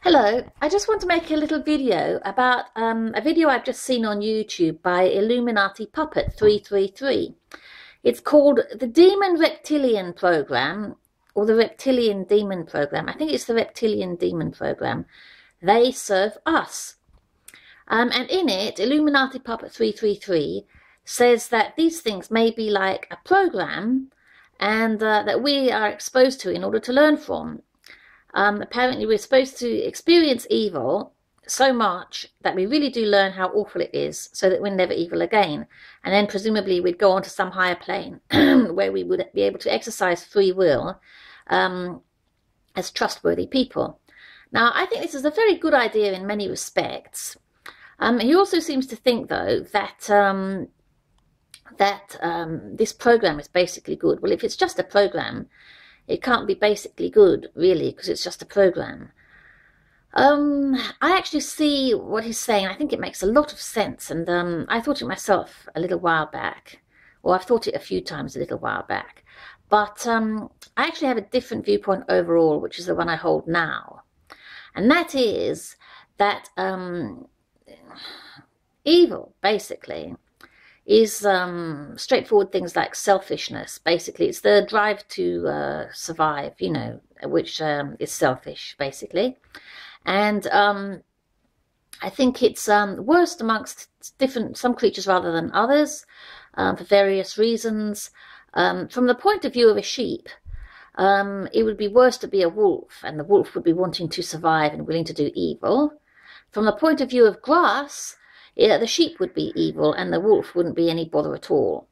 Hello, I just want to make a little video about a video I've just seen on YouTube by Illuminati Puppet 333. It's called the Demon Reptilian Program, or the Reptilian Demon Program. I think it's the Reptilian Demon Program. They serve us. And in it, Illuminati Puppet 333 says that these things may be like a program and that we are exposed to in order to learn from. Apparently we're supposed to experience evil so much that we really do learn how awful it is, so that we're never evil again. And then presumably we'd go on to some higher plane where we would be able to exercise free will as trustworthy people. Now, I think this is a very good idea in many respects. He also seems to think, though, that this program is basically good. Well, if it's just a program, it can't be basically good, really, because it's just a program. I actually see what he's saying. I think it makes a lot of sense, and I thought it myself a little while back, or I've thought it a few times a little while back. But I actually have a different viewpoint overall, which is the one I hold now. And that is that evil, basically, is straightforward things like selfishness. Basically, it's the drive to survive, you know, which is selfish, basically. And I think it's worst amongst some creatures rather than others, for various reasons. From the point of view of a sheep, it would be worse to be a wolf, and the wolf would be wanting to survive and willing to do evil. From the point of view of grass, yeah, the sheep would be evil and the wolf wouldn't be any bother at all.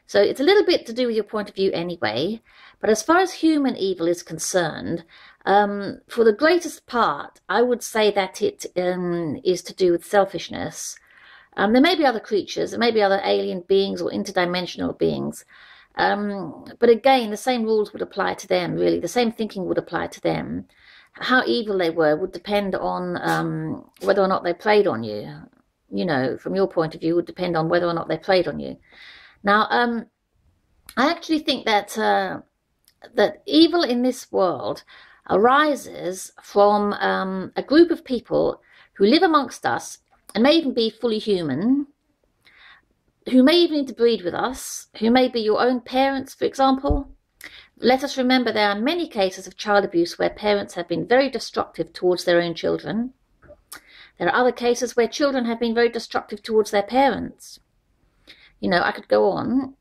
So it's a little bit to do with your point of view anyway. But as far as human evil is concerned, for the greatest part, I would say that it is to do with selfishness. There may be other creatures, there may be other alien beings or interdimensional beings. But again, the same rules would apply to them, really. The same thinking would apply to them. How evil they were would depend on whether or not they preyed on you. You know, from your point of view, would depend on whether or not they preyed on you. Now, I actually think that that evil in this world arises from a group of people who live amongst us and may even be fully human, who may even interbreed with us, who may be your own parents, for example. Let us remember there are many cases of child abuse where parents have been very destructive towards their own children. There are other cases where children have been very destructive towards their parents. You know, I could go on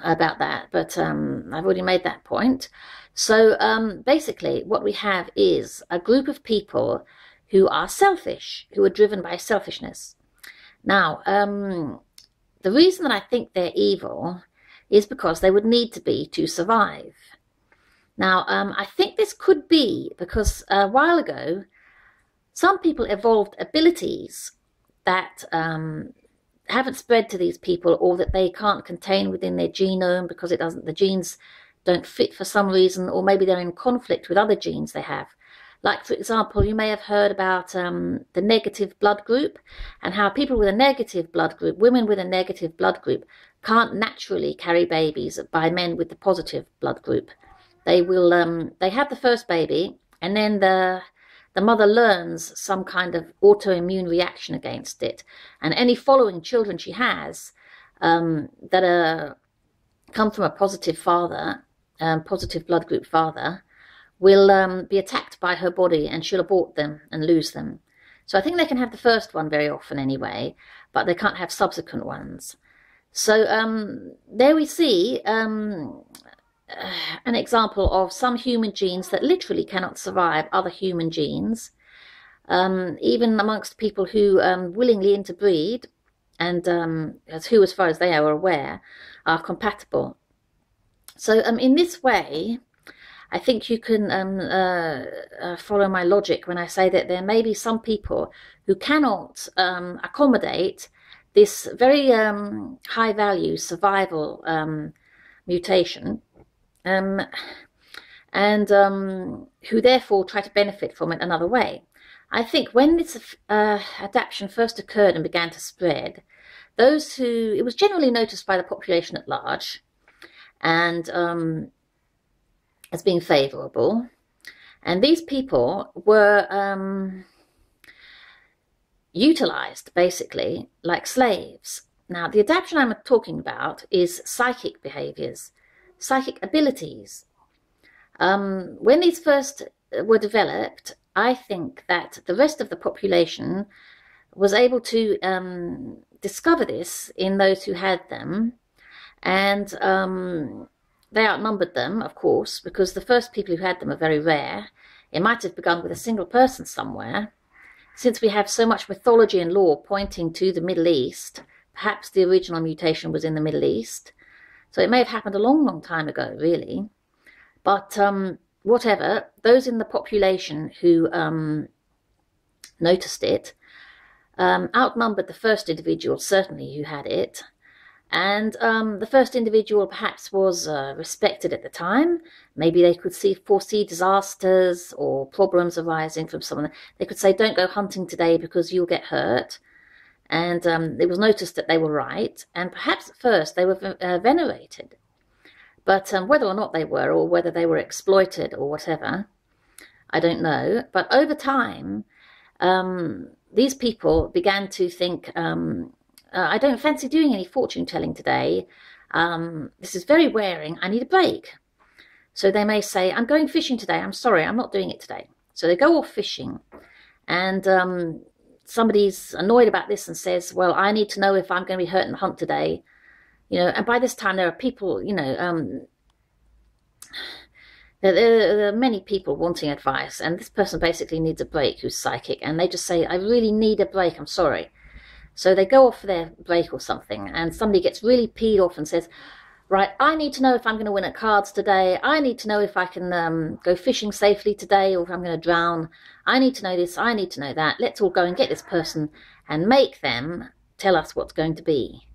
about that, but I've already made that point. So basically what we have is a group of people who are selfish, who are driven by selfishness. Now, the reason that I think they're evil is because they would need to be to survive. Now, I think this could be because a while ago, some people evolved abilities that haven't spread to these people, or that they can't contain within their genome because the genes don't fit for some reason, or maybe they're in conflict with other genes they have. Like, for example, you may have heard about the negative blood group, and how people with a negative blood group, women with a negative blood group, can't naturally carry babies by men with the positive blood group. They will, they have the first baby, and then the mother learns some kind of autoimmune reaction against it. And any following children she has that come from a positive father, positive blood group father, will be attacked by her body, and she'll abort them and lose them. So I think they can have the first one very often anyway, but they can't have subsequent ones. So there we see an example of some human genes that literally cannot survive other human genes, even amongst people who willingly interbreed, and who, as far as they are aware, are compatible. So in this way, I think you can follow my logic when I say that there may be some people who cannot accommodate this very high value survival mutation, and who therefore try to benefit from it another way. I think when this adaptation first occurred and began to spread, it was generally noticed by the population at large, and as being favourable. And these people were utilized basically like slaves. Now, the adaptation I'm talking about is psychic behaviors, psychic abilities. When these first were developed, I think that the rest of the population was able to discover this in those who had them, and they outnumbered them, of course, because the first people who had them are very rare. It might have begun with a single person somewhere. Since we have so much mythology and lore pointing to the Middle East, perhaps the original mutation was in the Middle East. So it may have happened a long, long time ago, really. But whatever, those in the population who noticed it outnumbered the first individual, certainly, who had it. And the first individual perhaps was respected at the time. Maybe they could foresee disasters or problems arising from someone. They could say, don't go hunting today because you'll get hurt. And it was noticed that they were right. And perhaps at first they were venerated. But whether or not they were, or whether they were exploited or whatever, I don't know. But over time, these people began to think, I don't fancy doing any fortune telling today. This is very wearing. I need a break. So they may say, I'm going fishing today. I'm sorry, I'm not doing it today. So they go off fishing, and somebody's annoyed about this and says, well, I need to know if I'm going to be hurt in the hunt today. You know, and by this time there are people, you know, there are many people wanting advice, and this person basically needs a break who's psychic, and they just say, I really need a break, I'm sorry. So they go off for their break or something, and somebody gets really peed off and says, right, I need to know if I'm going to win at cards today. I need to know if I can go fishing safely today, or if I'm going to drown. I need to know this, I need to know that. Let's all go and get this person and make them tell us what's going to be.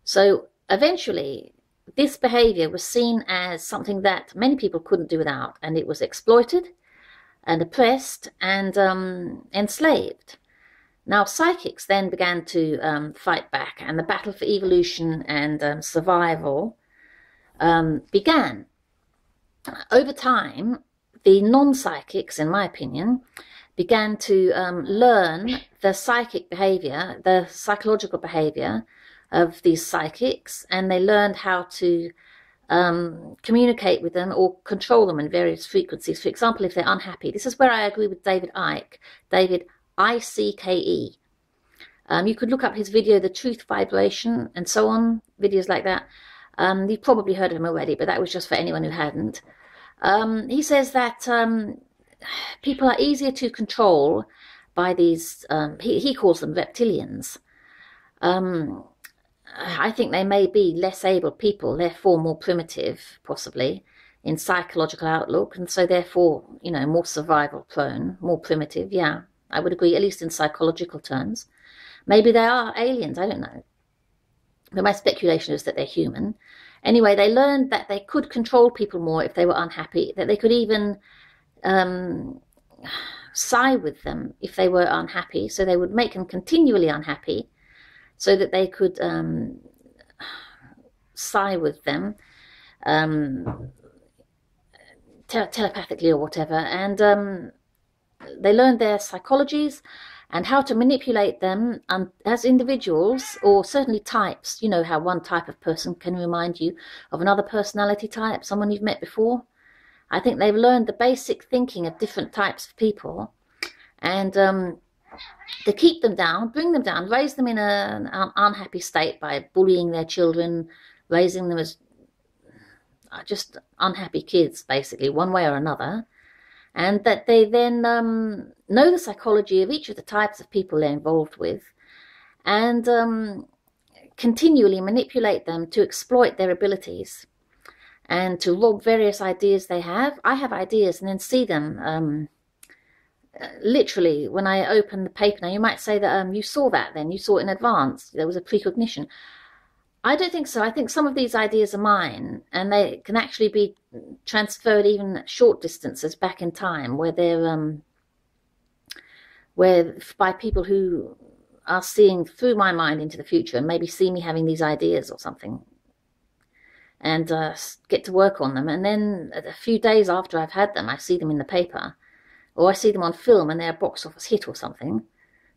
So eventually, this behavior was seen as something that many people couldn't do without, and it was exploited and oppressed and enslaved. Now, psychics then began to fight back, and the battle for evolution and survival began. Over time, the non-psychics, in my opinion, began to learn the psychic behavior, the psychological behavior of these psychics, and they learned how to communicate with them or control them in various frequencies. For example, if they're unhappy, this is where I agree with David Icke, David I-C-K-E. You could look up his video, The Truth Vibration, and so on, videos like that. You've probably heard of him already, but that was just for anyone who hadn't. He says that people are easier to control by these, he calls them reptilians. I think they may be less able people, therefore more primitive, possibly, in psychological outlook, and so therefore, you know, more survival prone, more primitive, yeah. I would agree, at least in psychological terms. Maybe they are aliens, I don't know. But my speculation is that they're human. Anyway, they learned that they could control people more if they were unhappy, that they could even sigh with them if they were unhappy, so they would make them continually unhappy, so that they could sigh with them telepathically or whatever, and they learned their psychologies and how to manipulate them as individuals, or certainly types. You know how one type of person can remind you of another personality type, someone you've met before. I think they've learned the basic thinking of different types of people, and to keep them down, bring them down, raise them in an unhappy state by bullying their children, raising them as just unhappy kids, basically, one way or another. And that they then know the psychology of each of the types of people they're involved with, and continually manipulate them to exploit their abilities and to rob various ideas they have. I have ideas and then see them literally when I open the paper. Now, you might say that you saw that then, you saw it in advance, there was a precognition. I don't think so. I think some of these ideas are mine, and they can actually be transferred even short distances back in time, where they're where by people who are seeing through my mind into the future and maybe see me having these ideas or something. and get to work on them. And then a few days after I've had them, I see them in the paper, or I see them on film and they're a box office hit or something.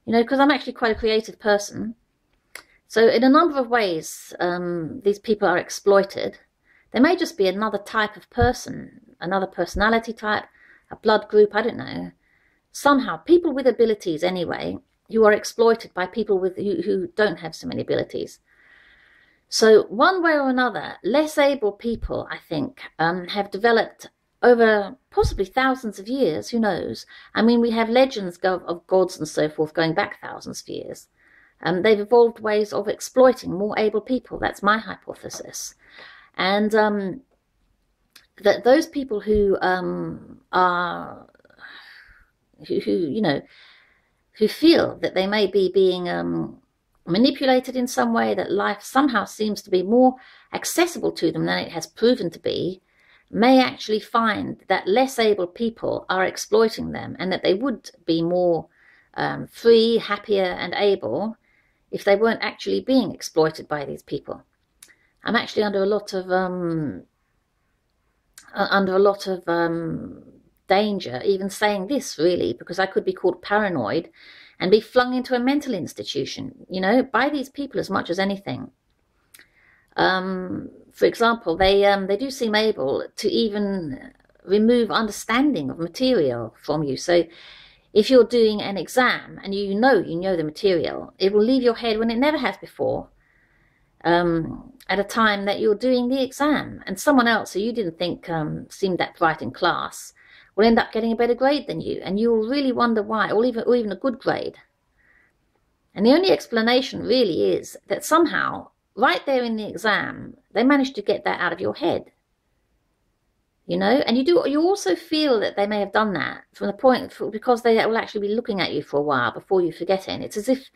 You know, because I'm actually quite a creative person. So in a number of ways, these people are exploited. They may just be another type of person, another personality type, a blood group, I don't know. Somehow, people with abilities anyway, who are exploited by people who don't have so many abilities. So one way or another, less able people, I think, have developed over possibly thousands of years, who knows? I mean, we have legends of gods and so forth going back thousands of years. They've evolved ways of exploiting more able people. That's my hypothesis. And that those people who who feel that they may be being manipulated in some way, that life somehow seems to be more accessible to them than it has proven to be, may actually find that less able people are exploiting them, and that they would be more free, happier and able if they weren't actually being exploited by these people. I'm actually under a lot of danger even saying this, really, because I could be called paranoid and be flung into a mental institution, you know, by these people as much as anything. For example, they do seem able to even remove understanding of material from you. So if you're doing an exam and you know the material, it will leave your head when it never has before, at a time that you're doing the exam, and someone else who you didn't think seemed that bright in class will end up getting a better grade than you, and you'll really wonder why, or even a good grade. And the only explanation really is that somehow, right there in the exam, they managed to get that out of your head. You know, and you also feel that they may have done that from the point, because they will actually be looking at you for a while before you forget it. And it's as if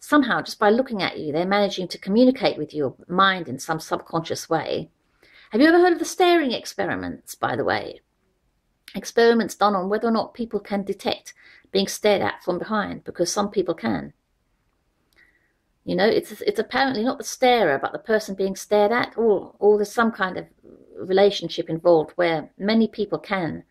somehow, just by looking at you, they're managing to communicate with your mind in some subconscious way. Have you ever heard of the staring experiments, by the way? Experiments done on whether or not people can detect being stared at from behind, because some people can. You know, it's apparently not the starer, but the person being stared at, or there's some kind of relationship involved where many people can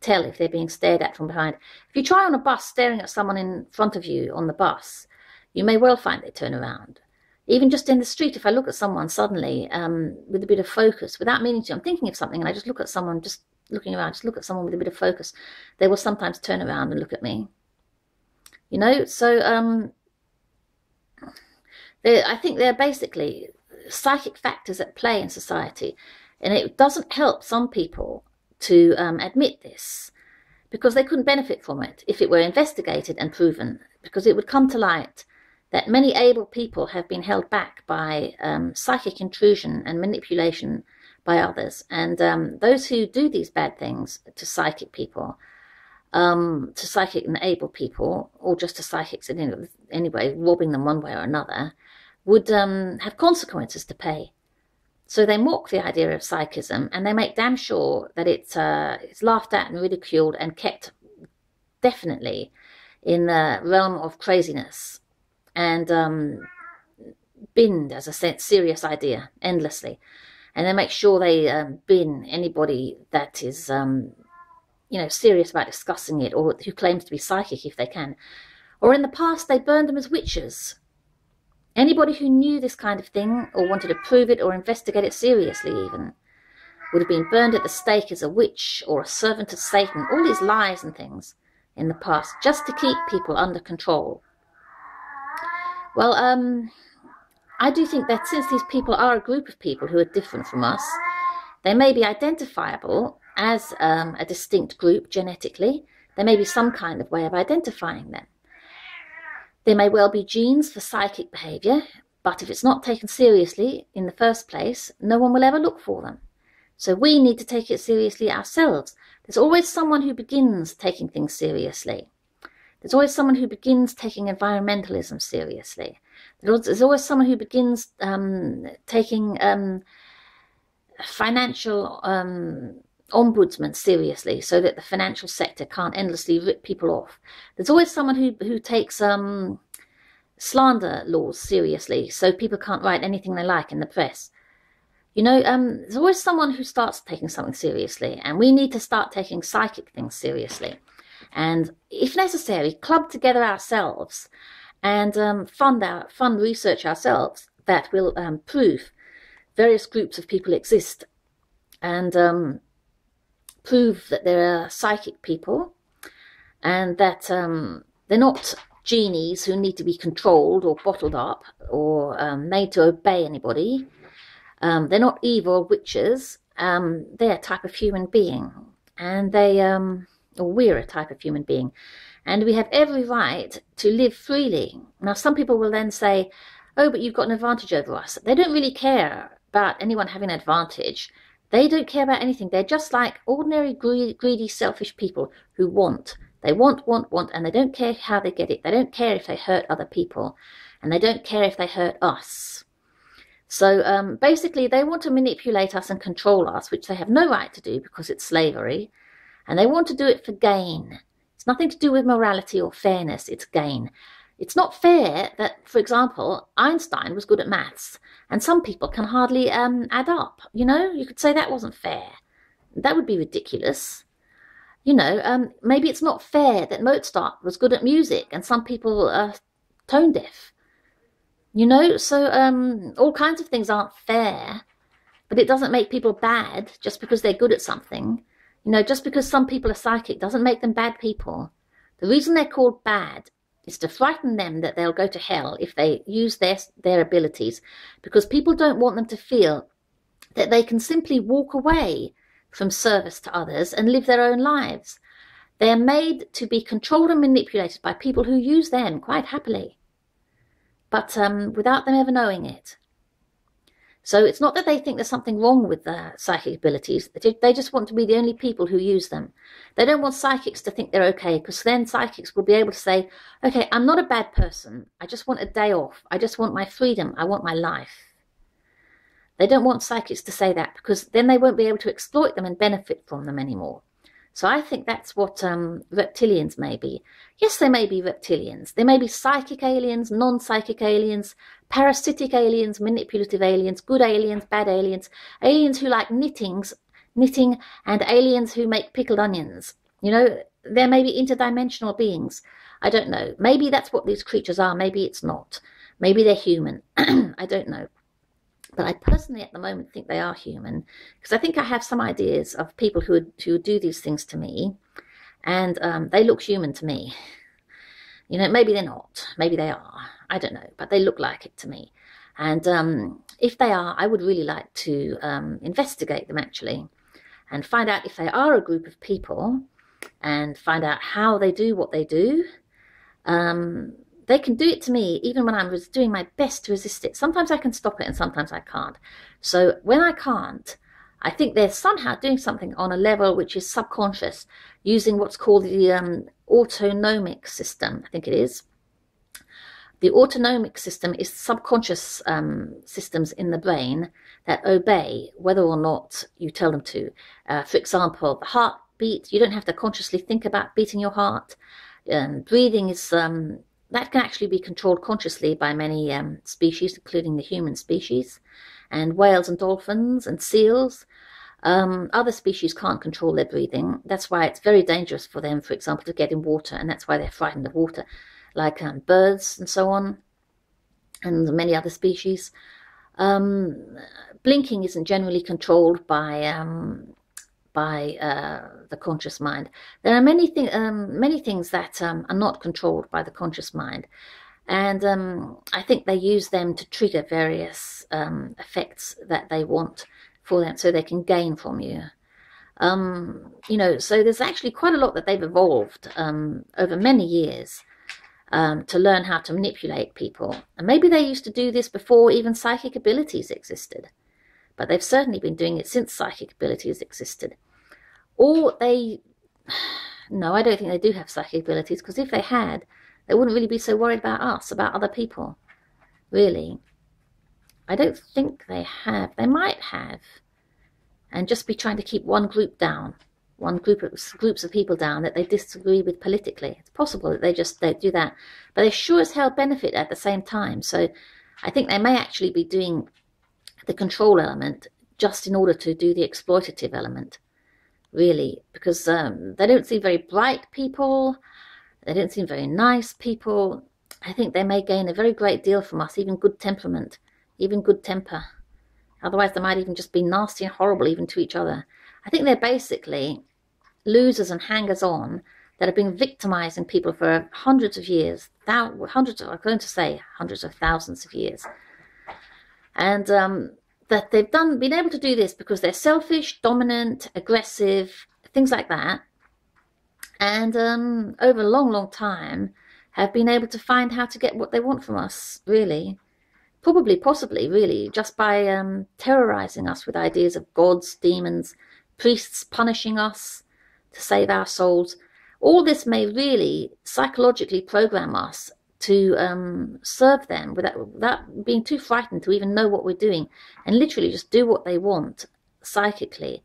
tell if they're being stared at from behind. If you try on a bus staring at someone in front of you on the bus, you may well find they turn around. Even just in the street, if I look at someone suddenly with a bit of focus, without meaning to, I'm thinking of something and I just look at someone, just looking around, just look at someone with a bit of focus, they will sometimes turn around and look at me. You know, so I think they're basically psychic factors at play in society. And it doesn't help some people to admit this, because they couldn't benefit from it if it were investigated and proven, because it would come to light that many able people have been held back by psychic intrusion and manipulation by others. And those who do these bad things to psychic people, to psychic and able people, or just to psychics in any way, robbing them one way or another, would have consequences to pay. So they mock the idea of psychism, and they make damn sure that it's laughed at and ridiculed and kept definitely in the realm of craziness, and binned as a serious idea endlessly. And they make sure they bin anybody that is serious about discussing it, or who claims to be psychic if they can. Or in the past, they burned them as witches. Anybody who knew this kind of thing, or wanted to prove it or investigate it seriously even, would have been burned at the stake as a witch or a servant of Satan. All these lies and things in the past, just to keep people under control. Well, I do think that since these people are a group of people who are different from us, they may be identifiable as a distinct group genetically. There may be some kind of way of identifying them. There may well be genes for psychic behaviour, but if it's not taken seriously in the first place, no one will ever look for them. So we need to take it seriously ourselves. There's always someone who begins taking things seriously. There's always someone who begins taking environmentalism seriously. There's always someone who begins taking financial ombudsman seriously, so that the financial sector can't endlessly rip people off. There's always someone who takes slander laws seriously, so people can't write anything they like in the press. You know, there's always someone who starts taking something seriously, and we need to start taking psychic things seriously. And if necessary, club together ourselves and fund research ourselves that will prove various groups of people exist, and prove that there are psychic people, and that they're not genies who need to be controlled or bottled up or made to obey anybody. They're not evil witches. They're a type of human being, and or we're a type of human being, and we have every right to live freely. Now, some people will then say, oh, but you've got an advantage over us. They don't really care about anyone having an advantage. They don't care about anything. They're just like ordinary, greedy, selfish people who want. They want, and they don't care how they get it. They don't care if they hurt other people, and they don't care if they hurt us. So basically, they want to manipulate us and control us, which they have no right to do because it's slavery, and they want to do it for gain. It's nothing to do with morality or fairness. It's gain. It's not fair that, for example, Einstein was good at maths, and some people can hardly add up. You know, you could say that wasn't fair. That would be ridiculous. You know, maybe it's not fair that Mozart was good at music, and some people are tone deaf. You know, so all kinds of things aren't fair, but it doesn't make people bad just because they're good at something. You know, just because some people are psychic doesn't make them bad people. The reason they're called bad is to frighten them that they'll go to hell if they use their abilities, because people don't want them to feel that they can simply walk away from service to others and live their own lives. They're made to be controlled and manipulated by people who use them quite happily, but without them ever knowing it. So it's not that they think there's something wrong with their psychic abilities. They just want to be the only people who use them. They don't want psychics to think they're okay, because then psychics will be able to say, okay, I'm not a bad person. I just want a day off. I just want my freedom. I want my life. They don't want psychics to say that, because then they won't be able to exploit them and benefit from them anymore. So I think that's what reptilians may be. Yes, they may be reptilians. They may be psychic aliens, non-psychic aliens, parasitic aliens, manipulative aliens, good aliens, bad aliens, aliens who like knitting, and aliens who make pickled onions. You know, there may be interdimensional beings. I don't know. Maybe that's what these creatures are. Maybe it's not. Maybe they're human. I don't know. But I personally at the moment think they are human, because I think I have some ideas of people who do these things to me, and they look human to me. You know, maybe they're not, maybe they are, I don't know, but they look like it to me. And if they are, I would really like to investigate them actually, and find out if they are a group of people, and find out how they do what they do. They can do it to me even when I'm doing my best to resist it. Sometimes I can stop it and sometimes I can't. So when I can't, I think they're somehow doing something on a level which is subconscious, using what's called the autonomic system, I think it is. The autonomic system is subconscious systems in the brain that obey whether or not you tell them to. For example, the heartbeat, you don't have to consciously think about beating your heart. Breathing is... that can actually be controlled consciously by many species, including the human species, and whales and dolphins and seals. Other species can't control their breathing. That's why it's very dangerous for them, for example, to get in water, and that's why they're frightened of water, like birds and so on, and many other species. Blinking isn't generally controlled by the conscious mind. There are many things that are not controlled by the conscious mind, and I think they use them to trigger various effects that they want for them, so they can gain from you. You know, so there's actually quite a lot that they've evolved over many years to learn how to manipulate people, and maybe they used to do this before even psychic abilities existed. But they've certainly been doing it since psychic abilities existed. Or no, I don't think they do have psychic abilities, because if they had, they wouldn't really be so worried about us, about other people, really. I don't think they have. They might have, and just be trying to keep one group down, groups of people down that they disagree with politically. It's possible that they do that, but they sure as hell benefit at the same time. So I think they may actually be doing the control element just in order to do the exploitative element, really, because they don't seem very bright people, they don't seem very nice people. I think they may gain a very great deal from us, even good temperament, even good temper. Otherwise they might even just be nasty and horrible even to each other. I think they're basically losers and hangers-on that have been victimizing people for hundreds of years, I'm going to say hundreds of thousands of years. And that they've been able to do this because they're selfish, dominant, aggressive, things like that. And over a long, long time, have been able to find how to get what they want from us, really. Probably, possibly, really, just by terrorizing us with ideas of gods, demons, priests punishing us to save our souls. All this may really psychologically program us to serve them without being too frightened to even know what we're doing, and literally just do what they want psychically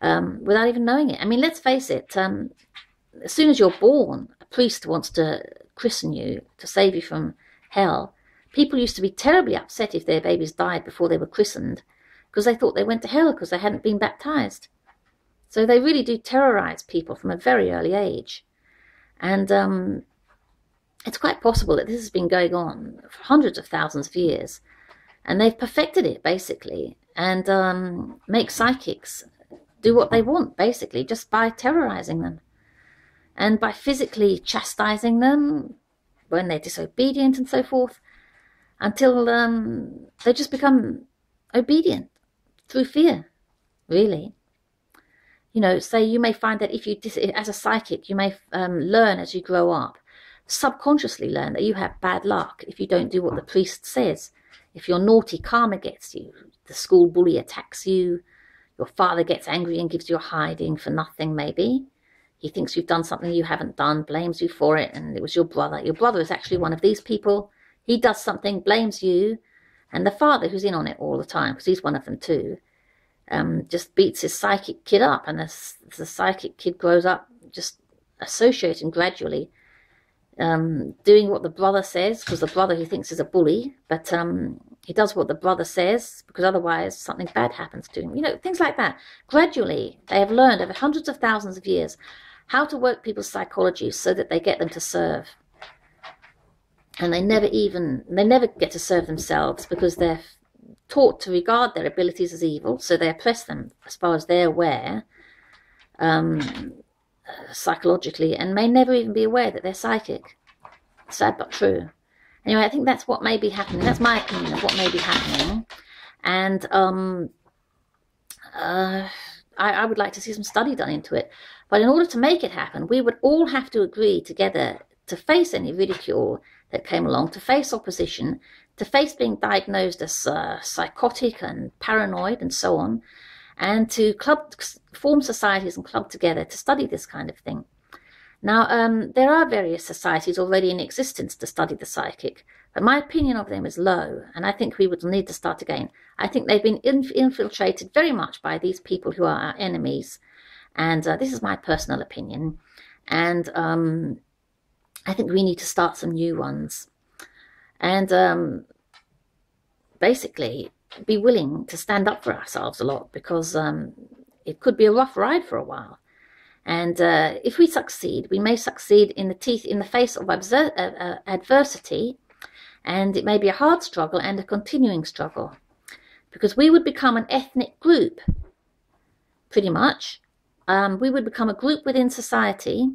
without even knowing it. I mean, let's face it, as soon as you're born, a priest wants to christen you to save you from hell. People used to be terribly upset if their babies died before they were christened because they thought they went to hell because they hadn't been baptized. So they really do terrorize people from a very early age. And it's quite possible that this has been going on for hundreds of thousands of years. And they've perfected it, basically, and make psychics do what they want, basically, just by terrorizing them. And by physically chastising them when they're disobedient and so forth, until they just become obedient through fear, really. You know, say you may find that if you, as a psychic, you may learn as you grow up, subconsciously learn that you have bad luck if you don't do what the priest says. If you're naughty, karma gets you. The school bully attacks you. Your father gets angry and gives you a hiding for nothing, maybe. He thinks you've done something you haven't done, blames you for it, and it was your brother. Your brother is actually one of these people. He does something, blames you, and the father, who's in on it all the time, because he's one of them too, just beats his psychic kid up, and the psychic kid grows up just associating gradually, doing what the brother says, because the brother he thinks is a bully, but he does what the brother says, because otherwise something bad happens to him. You know, things like that. Gradually, they have learned over hundreds of thousands of years how to work people's psychology so that they get them to serve. And they never get to serve themselves because they're taught to regard their abilities as evil, so they oppress them as far as they're aware, psychologically, and may never even be aware that they're psychic. Sad but true. Anyway, I think that's what may be happening. That's my opinion of what may be happening. And I would like to see some study done into it. But in order to make it happen, we would all have to agree together to face any ridicule that came along, to face opposition, to face being diagnosed as psychotic and paranoid and so on, and to form societies and club together to study this kind of thing. Now, there are various societies already in existence to study the psychic, but my opinion of them is low, and I think we would need to start again. I think they've been infiltrated very much by these people who are our enemies, and this is my personal opinion, and I think we need to start some new ones, and basically be willing to stand up for ourselves a lot, because it could be a rough ride for a while. And if we succeed, we may succeed in the face of adversity, and it may be a hard struggle and a continuing struggle, because we would become an ethnic group, pretty much. We would become a group within society,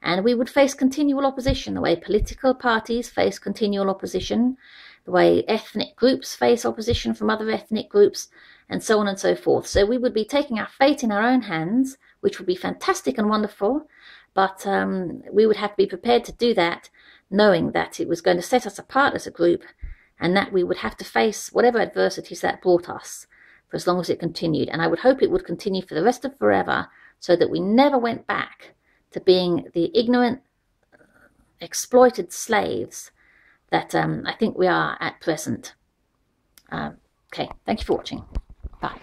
and we would face continual opposition, the way political parties face continual opposition, the way ethnic groups face opposition from other ethnic groups, and so on and so forth. So we would be taking our fate in our own hands, which would be fantastic and wonderful, but we would have to be prepared to do that, knowing that it was going to set us apart as a group, and that we would have to face whatever adversities that brought us for as long as it continued. And I would hope it would continue for the rest of forever, so that we never went back to being the ignorant, exploited slaves that I think we are at present. Okay, thank you for watching. Bye.